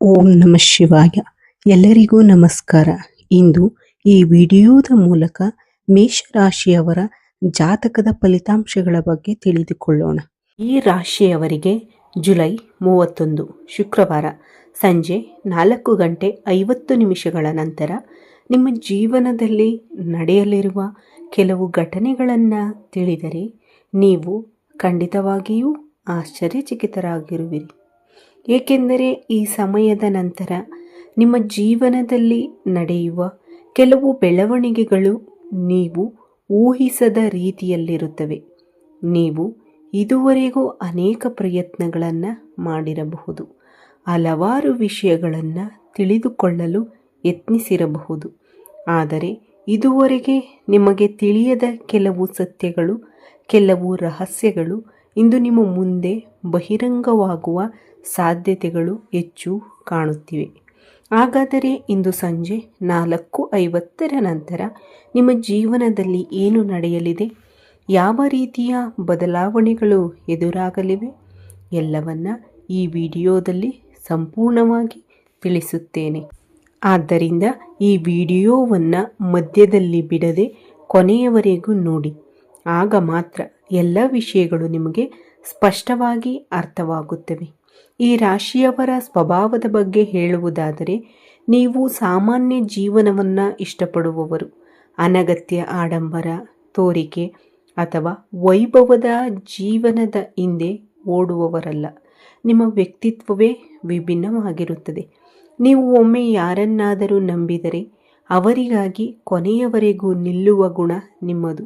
ಓಂ ನಮಃ ಶಿವಾಯ. ಎಲ್ಲರಿಗೂ ನಮಸ್ಕಾರ. ಇಂದು ಈ ವಿಡಿಯೋದ ಮೂಲಕ ಮೇಷರಾಶಿಯವರ ಜಾತಕದ ಫಲಿತಾಂಶಗಳ ಬಗ್ಗೆ ತಿಳಿದುಕೊಳ್ಳೋಣ. ಈ ರಾಶಿಯವರಿಗೆ ಜುಲೈ 31 ಶುಕ್ರವಾರ ಸಂಜೆ 4:50 ನಂತರ ನಿಮ್ಮ ಜೀವನದಲ್ಲಿ ನಡೆಯಲಿರುವ ಕೆಲವು ಘಟನೆಗಳನ್ನು ತಿಳಿದರೆ ನೀವು ಖಂಡಿತವಾಗಿಯೂ ಆಶ್ಚರ್ಯಚಕಿತರಾಗಿರುವಿರಿ. ಏಕೆಂದರೆ ಈ ಸಮಯದ ನಂತರ ನಿಮ್ಮ ಜೀವನದಲ್ಲಿ ನಡೆಯುವ ಕೆಲವು ಬೆಳವಣಿಗೆಗಳು ನೀವು ಊಹಿಸದ ರೀತಿಯಲ್ಲಿರುತ್ತವೆ. ನೀವು ಇದುವರೆಗೂ ಅನೇಕ ಪ್ರಯತ್ನಗಳನ್ನು ಮಾಡಿರಬಹುದು, ಹಲವಾರು ವಿಷಯಗಳನ್ನು ತಿಳಿದುಕೊಳ್ಳಲು ಯತ್ನಿಸಿರಬಹುದು. ಆದರೆ ಇದುವರೆಗೆ ನಿಮಗೆ ತಿಳಿಯದ ಕೆಲವು ಸತ್ಯಗಳು, ಕೆಲವು ರಹಸ್ಯಗಳು ಇಂದು ನಿಮ್ಮ ಮುಂದೆ ಬಹಿರಂಗವಾಗುವ ಸಾಧ್ಯತೆಗಳು ಹೆಚ್ಚು ಕಾಣುತ್ತಿವೆ. ಹಾಗಾದರೆ ಇಂದು ಸಂಜೆ 4:50 ನಂತರ ನಿಮ್ಮ ಜೀವನದಲ್ಲಿ ಏನು ನಡೆಯಲಿದೆ, ಯಾವ ರೀತಿಯ ಬದಲಾವಣೆಗಳು ಎದುರಾಗಲಿವೆ ಎಲ್ಲವನ್ನ ಈ ವಿಡಿಯೋದಲ್ಲಿ ಸಂಪೂರ್ಣವಾಗಿ ತಿಳಿಸುತ್ತೇನೆ. ಆದ್ದರಿಂದ ಈ ವಿಡಿಯೋವನ್ನು ಮಧ್ಯದಲ್ಲಿ ಬಿಡದೆ ಕೊನೆಯವರೆಗೂ ನೋಡಿ. ಆಗ ಮಾತ್ರ ಎಲ್ಲ ವಿಷಯಗಳು ನಿಮಗೆ ಸ್ಪಷ್ಟವಾಗಿ ಅರ್ಥವಾಗುತ್ತವೆ. ಈ ರಾಶಿಯವರ ಸ್ವಭಾವದ ಬಗ್ಗೆ ಹೇಳುವುದಾದರೆ, ನೀವು ಸಾಮಾನ್ಯ ಜೀವನವನ್ನು ಇಷ್ಟಪಡುವವರು. ಅನಗತ್ಯ ಆಡಂಬರ, ತೋರಿಕೆ ಅಥವಾ ವೈಭವದ ಜೀವನದ ಹಿಂದೆ ಓಡುವವರಲ್ಲ. ನಿಮ್ಮ ವ್ಯಕ್ತಿತ್ವವೇ ವಿಭಿನ್ನವಾಗಿರುತ್ತದೆ. ನೀವು ಒಮ್ಮೆ ಯಾರನ್ನಾದರೂ ನಂಬಿದರೆ ಅವರಿಗಾಗಿ ಕೊನೆಯವರೆಗೂ ನಿಲ್ಲುವ ಗುಣ ನಿಮ್ಮದು.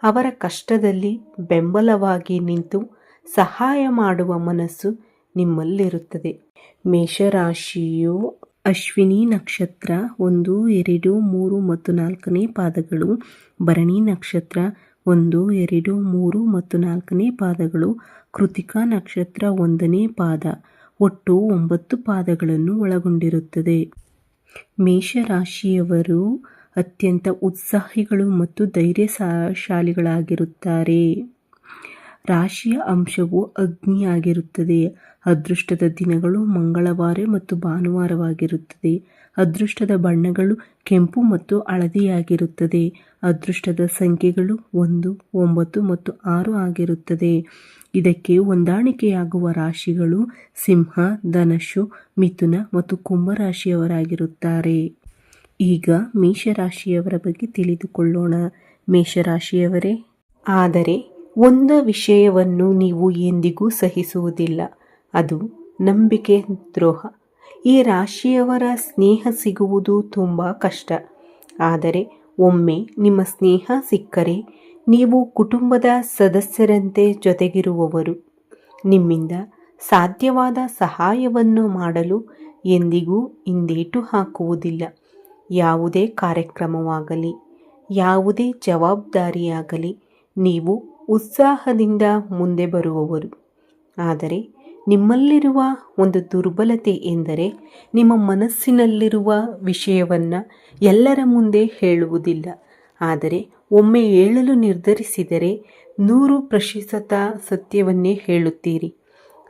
ಅವರ ಕಷ್ಟದಲ್ಲಿ ಬೆಂಬಲವಾಗಿ ನಿಂತು ಸಹಾಯ ಮಾಡುವ ಮನಸ್ಸು ನಿಮ್ಮಲ್ಲಿರುತ್ತದೆ. ಮೇಷರಾಶಿಯು ಅಶ್ವಿನಿ ನಕ್ಷತ್ರ 1, 2, 3 ಮತ್ತು 4ನೇ ಪಾದಗಳು, ಭರಣಿ ನಕ್ಷತ್ರ 1, 2, 3 ಮತ್ತು 4ನೇ ಪಾದಗಳು, ಕೃತಿಕಾ ನಕ್ಷತ್ರ 1ನೇ ಪಾದ, ಒಟ್ಟು 9 ಪಾದಗಳನ್ನು ಒಳಗೊಂಡಿರುತ್ತದೆ. ಮೇಷರಾಶಿಯವರು ಅತ್ಯಂತ ಉತ್ಸಾಹಿಗಳು ಮತ್ತು ಧೈರ್ಯಶಾಲಿಗಳಾಗಿರುತ್ತಾರೆ. ರಾಶಿಯ ಅಂಶವು ಅಗ್ನಿಯಾಗಿರುತ್ತದೆ. ಅದೃಷ್ಟದ ದಿನಗಳು ಮಂಗಳವಾರ ಮತ್ತು ಭಾನುವಾರವಾಗಿರುತ್ತದೆ. ಅದೃಷ್ಟದ ಬಣ್ಣಗಳು ಕೆಂಪು ಮತ್ತು ಹಳದಿಯಾಗಿರುತ್ತದೆ. ಅದೃಷ್ಟದ ಸಂಖ್ಯೆಗಳು 1, 9 ಮತ್ತು 6 ಆಗಿರುತ್ತದೆ. ಇದಕ್ಕೆ ಹೊಂದಾಣಿಕೆಯಾಗುವ ರಾಶಿಗಳು ಸಿಂಹ, ಧನಸ್ಸು, ಮಿಥುನ ಮತ್ತು ಕುಂಭರಾಶಿಯವರಾಗಿರುತ್ತಾರೆ. ಈಗ ಮೇಷರಾಶಿಯವರ ಬಗ್ಗೆ ತಿಳಿದುಕೊಳ್ಳೋಣ. ಮೇಷರಾಶಿಯವರೇ, ಆದರೆ ಒಂದು ವಿಷಯವನ್ನು ನೀವು ಎಂದಿಗೂ ಸಹಿಸುವುದಿಲ್ಲ, ಅದು ನಂಬಿಕೆ ದ್ರೋಹ. ಈ ರಾಶಿಯವರ ಸ್ನೇಹ ಸಿಗುವುದು ತುಂಬ ಕಷ್ಟ. ಆದರೆ ಒಮ್ಮೆ ನಿಮ್ಮ ಸ್ನೇಹ ಸಿಕ್ಕರೆ ನೀವು ಕುಟುಂಬದ ಸದಸ್ಯರಂತೆ ಜೊತೆಗಿರುವವರು. ನಿಮ್ಮಿಂದ ಸಾಧ್ಯವಾದ ಸಹಾಯವನ್ನು ಮಾಡಲು ಎಂದಿಗೂ ಹಿಂದೇಟು ಹಾಕುವುದಿಲ್ಲ. ಯಾವುದೇ ಕಾರ್ಯಕ್ರಮವಾಗಲಿ, ಯಾವುದೇ ಜವಾಬ್ದಾರಿಯಾಗಲಿ ನೀವು ಉತ್ಸಾಹದಿಂದ ಮುಂದೆ ಬರುವವರು. ಆದರೆ ನಿಮ್ಮಲ್ಲಿರುವ ಒಂದು ದುರ್ಬಲತೆ ಎಂದರೆ ನಿಮ್ಮ ಮನಸ್ಸಿನಲ್ಲಿರುವ ವಿಷಯವನ್ನು ಎಲ್ಲರ ಮುಂದೆ ಹೇಳುವುದಿಲ್ಲ. ಆದರೆ ಒಮ್ಮೆ ಹೇಳಲು ನಿರ್ಧರಿಸಿದರೆ 100% ಸತ್ಯವನ್ನೇ ಹೇಳುತ್ತೀರಿ.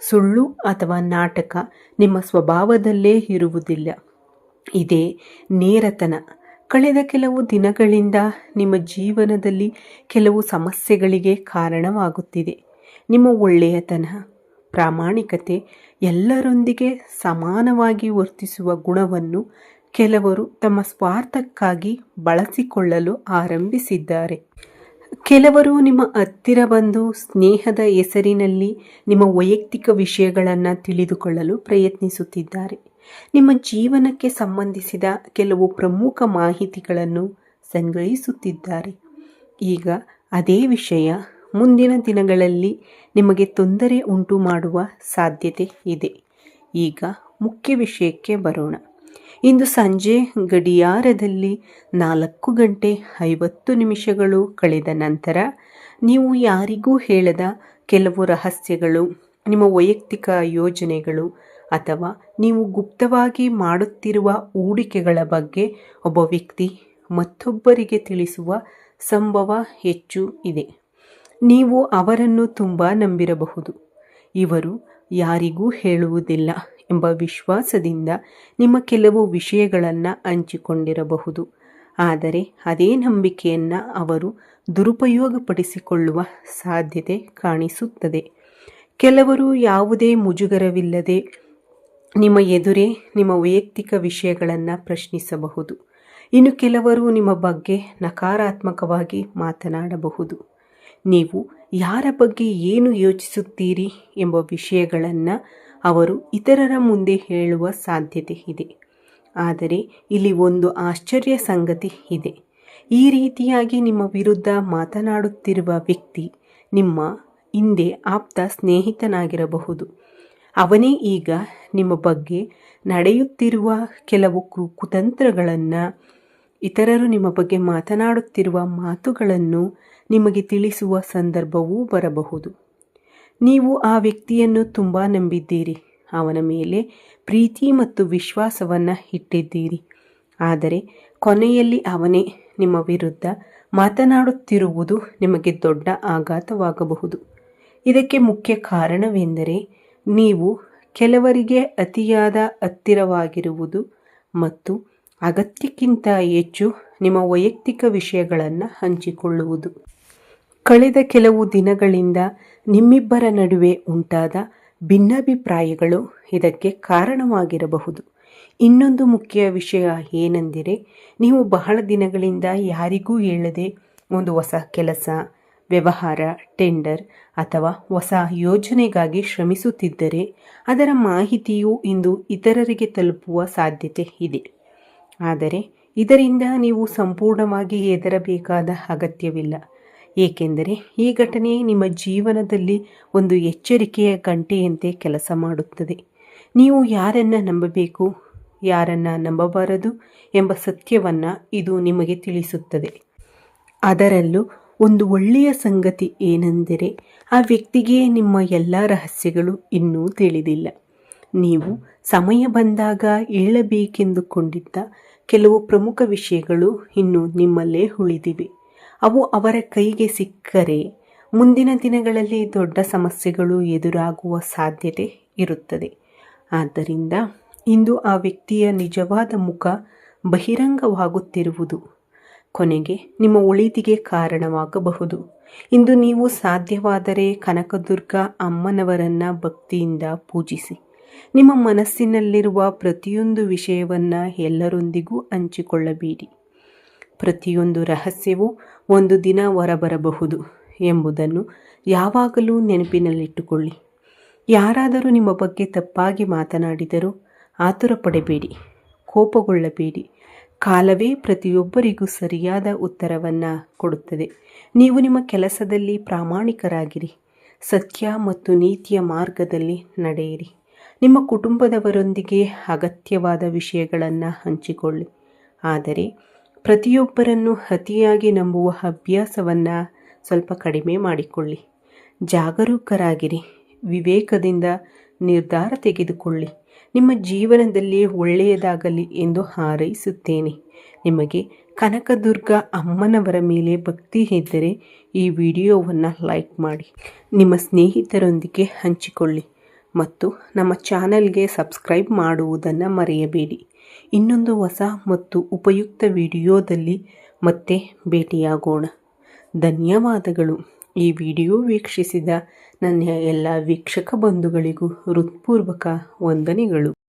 ಸುಳ್ಳು ಅಥವಾ ನಾಟಕ ನಿಮ್ಮ ಸ್ವಭಾವದಲ್ಲೇ ಇರುವುದಿಲ್ಲ. ಇದೇ ನೇರತನ. ಕಳೆದ ಕೆಲವು ದಿನಗಳಿಂದ ನಿಮ್ಮ ಜೀವನದಲ್ಲಿ ಕೆಲವು ಸಮಸ್ಯೆಗಳಿಗೆ ಕಾರಣವಾಗುತ್ತಿದೆ. ನಿಮ್ಮ ಒಳ್ಳೆಯತನ, ಪ್ರಾಮಾಣಿಕತೆ, ಎಲ್ಲರೊಂದಿಗೆ ಸಮಾನವಾಗಿ ವರ್ತಿಸುವ ಗುಣವನ್ನು ಕೆಲವರು ತಮ್ಮ ಸ್ವಾರ್ಥಕ್ಕಾಗಿ ಬಳಸಿಕೊಳ್ಳಲು ಆರಂಭಿಸಿದ್ದಾರೆ. ಕೆಲವರು ನಿಮ್ಮ ಹತ್ತಿರ ಬಂದು ಸ್ನೇಹದ ಹೆಸರಿನಲ್ಲಿ ನಿಮ್ಮ ವೈಯಕ್ತಿಕ ವಿಷಯಗಳನ್ನು ತಿಳಿದುಕೊಳ್ಳಲು ಪ್ರಯತ್ನಿಸುತ್ತಿದ್ದಾರೆ. ನಿಮ್ಮ ಜೀವನಕ್ಕೆ ಸಂಬಂಧಿಸಿದ ಕೆಲವು ಪ್ರಮುಖ ಮಾಹಿತಿಗಳನ್ನು ಸಂಗ್ರಹಿಸುತ್ತಿದ್ದಾರೆ. ಈಗ ಅದೇ ವಿಷಯ ಮುಂದಿನ ದಿನಗಳಲ್ಲಿ ನಿಮಗೆ ತೊಂದರೆ ಉಂಟು ಮಾಡುವ ಸಾಧ್ಯತೆ ಇದೆ. ಈಗ ಮುಖ್ಯ ವಿಷಯಕ್ಕೆ ಬರೋಣ. ಇಂದು ಸಂಜೆ ಗಡಿಯಾರದಲ್ಲಿ 4:50 ಕಳೆದ ನಂತರ ನೀವು ಯಾರಿಗೂ ಹೇಳದ ಕೆಲವು ರಹಸ್ಯಗಳು, ನಿಮ್ಮ ವೈಯಕ್ತಿಕ ಯೋಜನೆಗಳು ಅಥವಾ ನೀವು ಗುಪ್ತವಾಗಿ ಮಾಡುತ್ತಿರುವ ಹೂಡಿಕೆಗಳ ಬಗ್ಗೆ ಒಬ್ಬ ವ್ಯಕ್ತಿ ಮತ್ತೊಬ್ಬರಿಗೆ ತಿಳಿಸುವ ಸಂಭವ ಹೆಚ್ಚು ಇದೆ. ನೀವು ಅವರನ್ನು ತುಂಬ ನಂಬಿರಬಹುದು. ಇವರು ಯಾರಿಗೂ ಹೇಳುವುದಿಲ್ಲ ಎಂಬ ವಿಶ್ವಾಸದಿಂದ ನಿಮ್ಮ ಕೆಲವು ವಿಷಯಗಳನ್ನು ಹಂಚಿಕೊಂಡಿರಬಹುದು. ಆದರೆ ಅದೇ ನಂಬಿಕೆಯನ್ನು ಅವರು ದುರುಪಯೋಗಪಡಿಸಿಕೊಳ್ಳುವ ಸಾಧ್ಯತೆ ಕಾಣಿಸುತ್ತದೆ. ಕೆಲವರು ಯಾವುದೇ ಮುಜುಗರವಿಲ್ಲದೆ ನಿಮ್ಮ ಎದುರೇ ನಿಮ್ಮ ವೈಯಕ್ತಿಕ ವಿಷಯಗಳನ್ನು ಪ್ರಶ್ನಿಸಬಹುದು. ಇನ್ನು ಕೆಲವರು ನಿಮ್ಮ ಬಗ್ಗೆ ನಕಾರಾತ್ಮಕವಾಗಿ ಮಾತನಾಡಬಹುದು. ನೀವು ಯಾರ ಬಗ್ಗೆ ಏನು ಯೋಚಿಸುತ್ತೀರಿ ಎಂಬ ವಿಷಯಗಳನ್ನು ಅವರು ಇತರರ ಮುಂದೆ ಹೇಳುವ ಸಾಧ್ಯತೆ ಇದೆ. ಆದರೆ ಇಲ್ಲಿ ಒಂದು ಆಶ್ಚರ್ಯ ಸಂಗತಿ ಇದೆ. ಈ ರೀತಿಯಾಗಿ ನಿಮ್ಮ ವಿರುದ್ಧ ಮಾತನಾಡುತ್ತಿರುವ ವ್ಯಕ್ತಿ ನಿಮ್ಮ ಹಿಂದೆ ಆಪ್ತ ಸ್ನೇಹಿತನಾಗಿರಬಹುದು. ಅವನೇ ಈಗ ನಿಮ್ಮ ಬಗ್ಗೆ ನಡೆಯುತ್ತಿರುವ ಕೆಲವು ಕುತಂತ್ರಗಳನ್ನು, ಇತರರು ನಿಮ್ಮ ಬಗ್ಗೆ ಮಾತನಾಡುತ್ತಿರುವ ಮಾತುಗಳನ್ನು ನಿಮಗೆ ತಿಳಿಸುವ ಸಂದರ್ಭವೂ ಬರಬಹುದು. ನೀವು ಆ ವ್ಯಕ್ತಿಯನ್ನು ತುಂಬ ನಂಬಿದ್ದೀರಿ, ಅವನ ಮೇಲೆ ಪ್ರೀತಿ ಮತ್ತು ವಿಶ್ವಾಸವನ್ನು ಇಟ್ಟಿದ್ದೀರಿ. ಆದರೆ ಕೊನೆಯಲ್ಲಿ ಅವನೇ ನಿಮ್ಮ ವಿರುದ್ಧ ಮಾತನಾಡುತ್ತಿರುವುದು ನಿಮಗೆ ದೊಡ್ಡ ಆಘಾತವಾಗಬಹುದು. ಇದಕ್ಕೆ ಮುಖ್ಯ ಕಾರಣವೆಂದರೆ ನೀವು ಕೆಲವರಿಗೆ ಅತಿಯಾದ ಹತ್ತಿರವಾಗಿರುವುದು ಮತ್ತು ಅಗತ್ಯಕ್ಕಿಂತ ಹೆಚ್ಚು ನಿಮ್ಮ ವೈಯಕ್ತಿಕ ವಿಷಯಗಳನ್ನು ಹಂಚಿಕೊಳ್ಳುವುದು. ಕಳೆದ ಕೆಲವು ದಿನಗಳಿಂದ ನಿಮ್ಮಿಬ್ಬರ ನಡುವೆ ಉಂಟಾದ ಭಿನ್ನಾಭಿಪ್ರಾಯಗಳು ಇದಕ್ಕೆ ಕಾರಣವಾಗಿರಬಹುದು. ಇನ್ನೊಂದು ಮುಖ್ಯ ವಿಷಯ ಏನೆಂದರೆ, ನೀವು ಬಹಳ ದಿನಗಳಿಂದ ಯಾರಿಗೂ ಹೇಳದೆ ಒಂದು ಹೊಸ ಕೆಲಸ, ವ್ಯವಹಾರ, ಟೆಂಡರ್ ಅಥವಾ ಹೊಸ ಯೋಜನೆಗಾಗಿ ಶ್ರಮಿಸುತ್ತಿದ್ದರೆ ಅದರ ಮಾಹಿತಿಯು ಇಂದು ಇತರರಿಗೆ ತಲುಪುವ ಸಾಧ್ಯತೆ ಇದೆ. ಆದರೆ ಇದರಿಂದ ನೀವು ಸಂಪೂರ್ಣವಾಗಿ ಹೆದರಬೇಕಾದ ಅಗತ್ಯವಿಲ್ಲ, ಏಕೆಂದರೆ ಈ ಘಟನೆ ನಿಮ್ಮ ಜೀವನದಲ್ಲಿ ಒಂದು ಎಚ್ಚರಿಕೆಯ ಗಂಟೆಯಂತೆ ಕೆಲಸ ಮಾಡುತ್ತದೆ. ನೀವು ಯಾರನ್ನು ನಂಬಬೇಕು, ಯಾರನ್ನು ನಂಬಬಾರದು ಎಂಬ ಸತ್ಯವನ್ನು ಇದು ನಿಮಗೆ ತಿಳಿಸುತ್ತದೆ. ಅದರಲ್ಲೂ ಒಂದು ಒಳ್ಳೆಯ ಸಂಗತಿ ಏನೆಂದರೆ, ಆ ವ್ಯಕ್ತಿಗೆ ನಿಮ್ಮ ಎಲ್ಲ ರಹಸ್ಯಗಳು ಇನ್ನೂ ತಿಳಿದಿಲ್ಲ. ನೀವು ಸಮಯ ಬಂದಾಗ ಹೇಳಬೇಕೆಂದುಕೊಂಡಿದ್ದ ಕೆಲವು ಪ್ರಮುಖ ವಿಷಯಗಳು ಇನ್ನೂ ನಿಮ್ಮಲ್ಲೇ ಉಳಿದಿವೆ. ಅವು ಅವರ ಕೈಗೆ ಸಿಕ್ಕರೆ ಮುಂದಿನ ದಿನಗಳಲ್ಲಿ ದೊಡ್ಡ ಸಮಸ್ಯೆಗಳು ಎದುರಾಗುವ ಸಾಧ್ಯತೆ ಇರುತ್ತದೆ. ಆದ್ದರಿಂದ ಇಂದು ಆ ವ್ಯಕ್ತಿಯ ನಿಜವಾದ ಮುಖ ಬಹಿರಂಗವಾಗುತ್ತಿರುವುದು ಕೊನೆಗೆ ನಿಮ್ಮ ಒಳಿತಿಗೆ ಕಾರಣವಾಗಬಹುದು. ಇಂದು ನೀವು ಸಾಧ್ಯವಾದರೆ ಕನಕದುರ್ಗ ಅಮ್ಮನವರನ್ನು ಭಕ್ತಿಯಿಂದ ಪೂಜಿಸಿ. ನಿಮ್ಮ ಮನಸ್ಸಿನಲ್ಲಿರುವ ಪ್ರತಿಯೊಂದು ವಿಷಯವನ್ನು ಎಲ್ಲರೊಂದಿಗೂ ಹಂಚಿಕೊಳ್ಳಬೇಡಿ. ಪ್ರತಿಯೊಂದು ರಹಸ್ಯವೂ ಒಂದು ದಿನ ಹೊರಬರಬಹುದು ಎಂಬುದನ್ನು ಯಾವಾಗಲೂ ನೆನಪಿನಲ್ಲಿಟ್ಟುಕೊಳ್ಳಿ. ಯಾರಾದರೂ ನಿಮ್ಮ ಬಗ್ಗೆ ತಪ್ಪಾಗಿ ಮಾತನಾಡಿದರೂ ಆತುರ ಪಡಬೇಡಿ, ಕೋಪಗೊಳ್ಳಬೇಡಿ. ಕಾಲವೇ ಪ್ರತಿಯೊಬ್ಬರಿಗೂ ಸರಿಯಾದ ಉತ್ತರವನ್ನು ಕೊಡುತ್ತದೆ. ನೀವು ನಿಮ್ಮ ಕೆಲಸದಲ್ಲಿ ಪ್ರಾಮಾಣಿಕರಾಗಿರಿ, ಸತ್ಯ ಮತ್ತು ನೀತಿಯ ಮಾರ್ಗದಲ್ಲಿ ನಡೆಯಿರಿ. ನಿಮ್ಮ ಕುಟುಂಬದವರೊಂದಿಗೆ ಅಗತ್ಯವಾದ ವಿಷಯಗಳನ್ನು ಹಂಚಿಕೊಳ್ಳಿ. ಆದರೆ ಪ್ರತಿಯೊಬ್ಬರನ್ನು ಅತಿಯಾಗಿ ನಂಬುವ ಅಭ್ಯಾಸವನ್ನು ಸ್ವಲ್ಪ ಕಡಿಮೆ ಮಾಡಿಕೊಳ್ಳಿ. ಜಾಗರೂಕರಾಗಿರಿ, ವಿವೇಕದಿಂದ ನಿರ್ಧಾರ ತೆಗೆದುಕೊಳ್ಳಿ. ನಿಮ್ಮ ಜೀವನದಲ್ಲಿ ಒಳ್ಳೆಯದಾಗಲಿ ಎಂದು ಹಾರೈಸುತ್ತೇನೆ. ನಿಮಗೆ ಕನಕದುರ್ಗ ಅಮ್ಮನವರ ಮೇಲೆ ಭಕ್ತಿ ಇದ್ದರೆ ಈ ವಿಡಿಯೋವನ್ನು ಲೈಕ್ ಮಾಡಿ, ನಿಮ್ಮ ಸ್ನೇಹಿತರೊಂದಿಗೆ ಹಂಚಿಕೊಳ್ಳಿ ಮತ್ತು ನಮ್ಮ ಚಾನಲ್ಗೆ ಸಬ್ಸ್ಕ್ರೈಬ್ ಮಾಡುವುದನ್ನು ಮರೆಯಬೇಡಿ. ಇನ್ನೊಂದು ಹೊಸ ಮತ್ತು ಉಪಯುಕ್ತ ವಿಡಿಯೋದಲ್ಲಿ ಮತ್ತೆ ಭೇಟಿಯಾಗೋಣ. ಧನ್ಯವಾದಗಳು. ಈ ವಿಡಿಯೋ ವೀಕ್ಷಿಸಿದ ನನ್ನ ಎಲ್ಲ ವೀಕ್ಷಕ ಬಂಧುಗಳಿಗೂ ಹೃತ್ಪೂರ್ವಕ ವಂದನೆಗಳು.